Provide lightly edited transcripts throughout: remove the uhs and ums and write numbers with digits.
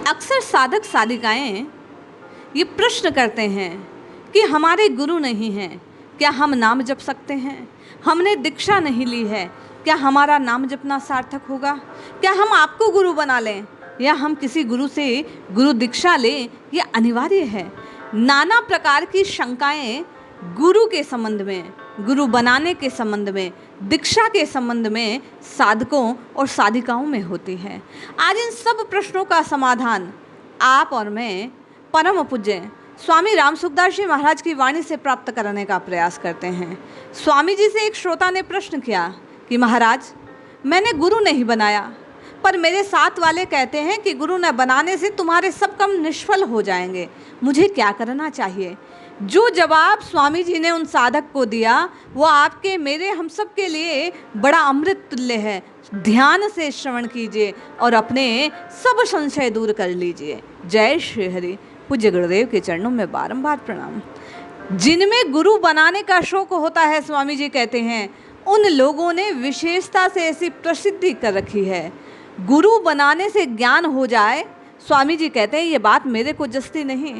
अक्सर साधक साधिकाएं ये प्रश्न करते हैं कि हमारे गुरु नहीं हैं, क्या हम नाम जप सकते हैं? हमने दीक्षा नहीं ली है, क्या हमारा नाम जपना सार्थक होगा? क्या हम आपको गुरु बना लें या हम किसी गुरु से गुरु दीक्षा लें? ये अनिवार्य है। नाना प्रकार की शंकाएं गुरु के संबंध में, गुरु बनाने के संबंध में, दीक्षा के संबंध में साधकों और साधिकाओं में होती है। आज इन सब प्रश्नों का समाधान आप और मैं परम पूज्य स्वामी राम सुखदास जी महाराज की वाणी से प्राप्त करने का प्रयास करते हैं। स्वामी जी से एक श्रोता ने प्रश्न किया कि महाराज, मैंने गुरु नहीं बनाया, पर मेरे साथ वाले कहते हैं कि गुरु न बनाने से तुम्हारे सब काम निष्फल हो जाएंगे, मुझे क्या करना चाहिए? जो जवाब स्वामी जी ने उन साधक को दिया वो आपके मेरे हम सब के लिए बड़ा अमृत तुल्य है। ध्यान से श्रवण कीजिए और अपने सब संशय दूर कर लीजिए। जय श्री हरि। पूज्य गुरुदेव के चरणों में बारंबार प्रणाम। जिनमें गुरु बनाने का शौक होता है, स्वामी जी कहते हैं, उन लोगों ने विशेषता से ऐसी प्रसिद्धि कर रखी है। गुरु बनाने से ज्ञान हो जाए, स्वामी जी कहते हैं ये बात मेरे को जस्ती नहीं।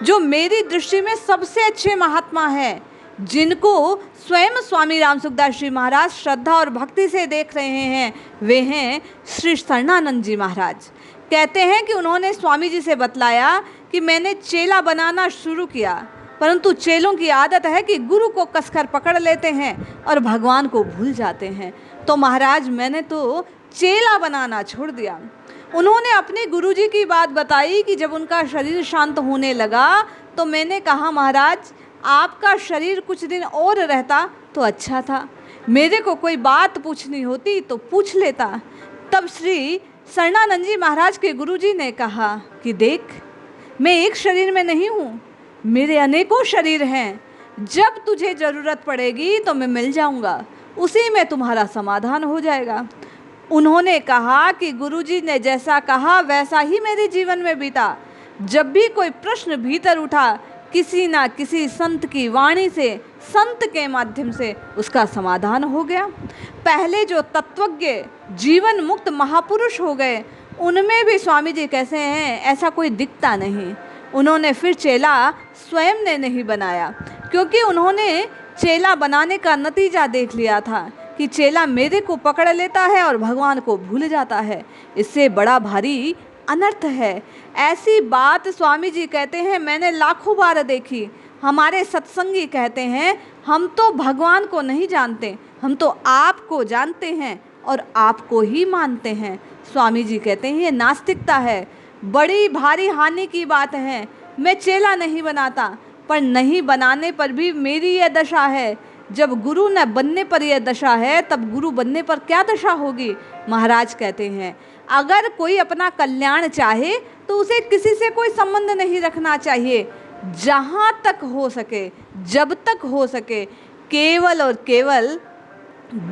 जो मेरी दृष्टि में सबसे अच्छे महात्मा है, जिनको स्वयं स्वामी राम सुखदास जी महाराज श्रद्धा और भक्ति से देख रहे हैं, वे हैं श्री शरणानंद जी महाराज। कहते हैं कि उन्होंने स्वामी जी से बतलाया कि मैंने चेला बनाना शुरू किया, परंतु चेलों की आदत है कि गुरु को कसकर पकड़ लेते हैं और भगवान को भूल जाते हैं। तो महाराज मैंने तो चेला बनाना छोड़ दिया। उन्होंने अपने गुरुजी की बात बताई कि जब उनका शरीर शांत होने लगा तो मैंने कहा, महाराज आपका शरीर कुछ दिन और रहता तो अच्छा था, मेरे को कोई बात पूछनी होती तो पूछ लेता। तब श्री शरणानंद जी महाराज के गुरुजी ने कहा कि देख, मैं एक शरीर में नहीं हूँ, मेरे अनेकों शरीर हैं, जब तुझे ज़रूरत पड़ेगी तो मैं मिल जाऊँगा, उसी में तुम्हारा समाधान हो जाएगा। उन्होंने कहा कि गुरुजी ने जैसा कहा वैसा ही मेरे जीवन में बीता। जब भी कोई प्रश्न भीतर उठा, किसी ना किसी संत की वाणी से, संत के माध्यम से उसका समाधान हो गया। पहले जो तत्वज्ञ जीवन मुक्त महापुरुष हो गए, उनमें भी स्वामी जी कैसे हैं ऐसा कोई दिखता नहीं। उन्होंने फिर चेला स्वयं ने नहीं बनाया, क्योंकि उन्होंने चेला बनाने का नतीजा देख लिया था कि चेला मेरे को पकड़ लेता है और भगवान को भूल जाता है, इससे बड़ा भारी अनर्थ है। ऐसी बात स्वामी जी कहते हैं मैंने लाखों बार देखी। हमारे सत्संगी कहते हैं हम तो भगवान को नहीं जानते, हम तो आपको जानते हैं और आपको ही मानते हैं। स्वामी जी कहते हैं ये नास्तिकता है, बड़ी भारी हानि की बात है। मैं चेला नहीं बनाता, पर नहीं बनाने पर भी मेरी यह दशा है। जब गुरु न बनने पर यह दशा है, तब गुरु बनने पर क्या दशा होगी? महाराज कहते हैं अगर कोई अपना कल्याण चाहे तो उसे किसी से कोई संबंध नहीं रखना चाहिए। जहाँ तक हो सके, जब तक हो सके, केवल और केवल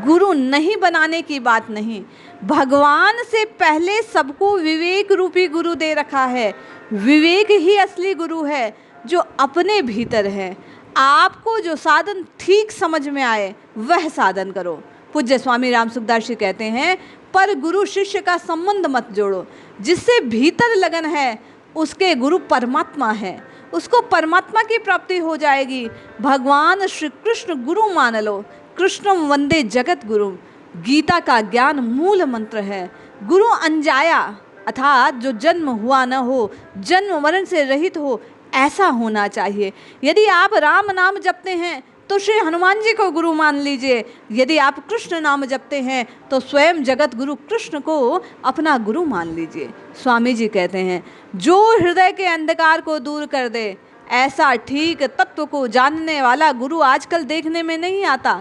गुरु नहीं बनाने की बात नहीं। भगवान से पहले सबको विवेक रूपी गुरु दे रखा है। विवेक ही असली गुरु है जो अपने भीतर है। आपको जो साधन ठीक समझ में आए वह साधन करो। पूज्य स्वामी राम सुखदास जी कहते हैं पर गुरु शिष्य का संबंध मत जोड़ो। जिससे भीतर लगन है उसके गुरु परमात्मा है, उसको परमात्मा की प्राप्ति हो जाएगी। भगवान श्री कृष्ण गुरु मान लो, कृष्णम वंदे जगत गुरु। गीता का ज्ञान मूल मंत्र है। गुरु अनजाया अर्थात जो जन्म हुआ न हो, जन्म मरण से रहित हो, ऐसा होना चाहिए। यदि आप राम नाम जपते हैं तो श्री हनुमान जी को गुरु मान लीजिए। यदि आप कृष्ण नाम जपते हैं तो स्वयं जगत गुरु कृष्ण को अपना गुरु मान लीजिए। स्वामी जी कहते हैं जो हृदय के अंधकार को दूर कर दे, ऐसा ठीक तत्व को जानने वाला गुरु आजकल देखने में नहीं आता।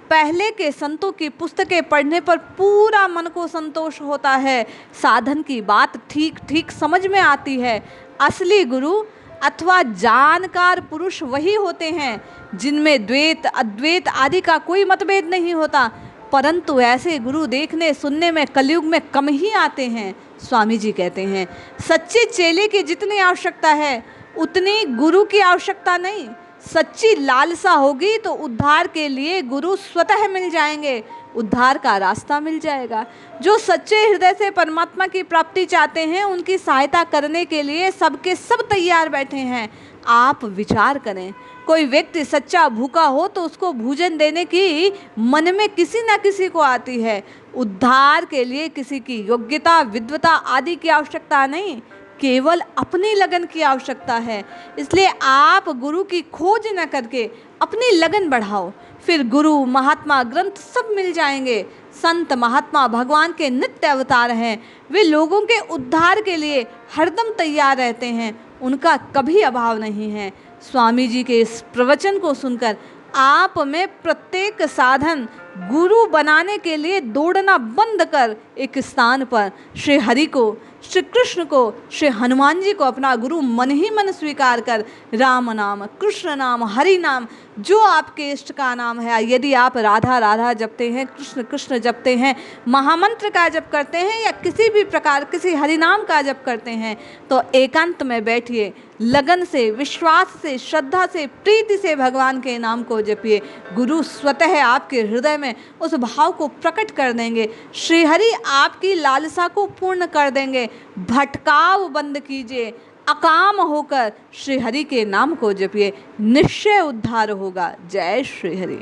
पहले के संतों की पुस्तकें पढ़ने पर पूरा मन को संतोष होता है, साधन की बात ठीक ठीक समझ में आती है। असली गुरु अथवा जानकार पुरुष वही होते हैं जिनमें द्वैत अद्वैत आदि का कोई मतभेद नहीं होता, परंतु ऐसे गुरु देखने सुनने में कलयुग में कम ही आते हैं। स्वामी जी कहते हैं सच्चे चेले की जितनी आवश्यकता है उतनी गुरु की आवश्यकता नहीं। सच्ची लालसा होगी तो उद्धार के लिए गुरु स्वतः मिल जाएंगे। उद्धार का रास्ता मिल जाएगा। जो सच्चे हृदय से परमात्मा की प्राप्ति चाहते हैं, उनकी सहायता करने के लिए सबके सब तैयार बैठे हैं। आप विचार करें, कोई व्यक्ति सच्चा भूखा हो तो उसको भोजन देने की मन में किसी न किसी को आती है। उद्धार के लिए किसी की योग्यता, विद्वता आदि की आवश्यकता नहीं, केवल अपनी लगन की आवश्यकता है। इसलिए आप गुरु की खोज न करके अपनी लगन बढ़ाओ, फिर गुरु, महात्मा, ग्रंथ सब मिल जाएंगे। संत महात्मा भगवान के नित्य अवतार हैं। वे लोगों के उद्धार के लिए हरदम तैयार रहते हैं, उनका कभी अभाव नहीं है। स्वामी जी के इस प्रवचन को सुनकर आप में प्रत्येक साधन गुरु बनाने के लिए दौड़ना बंद कर एक स्थान पर श्री हरि को, श्री कृष्ण को, श्री हनुमान जी को अपना गुरु मन ही मन स्वीकार कर राम नाम, कृष्ण नाम, हरि नाम, जो आपके इष्ट का नाम है, यदि आप राधा राधा जपते हैं, कृष्ण कृष्ण जपते हैं, महामंत्र का जप करते हैं या किसी भी प्रकार किसी हरि नाम का जप करते हैं, तो एकांत में बैठिए, लगन से, विश्वास से, श्रद्धा से, प्रीति से भगवान के नाम को जपिए। गुरु स्वतः आपके हृदय में उस भाव को प्रकट कर देंगे। श्री हरि आपकी लालसा को पूर्ण कर देंगे। भटकाव बंद कीजिए, अकाम होकर श्री हरि के नाम को जपिए, निश्चय उद्धार होगा। जय श्री हरि।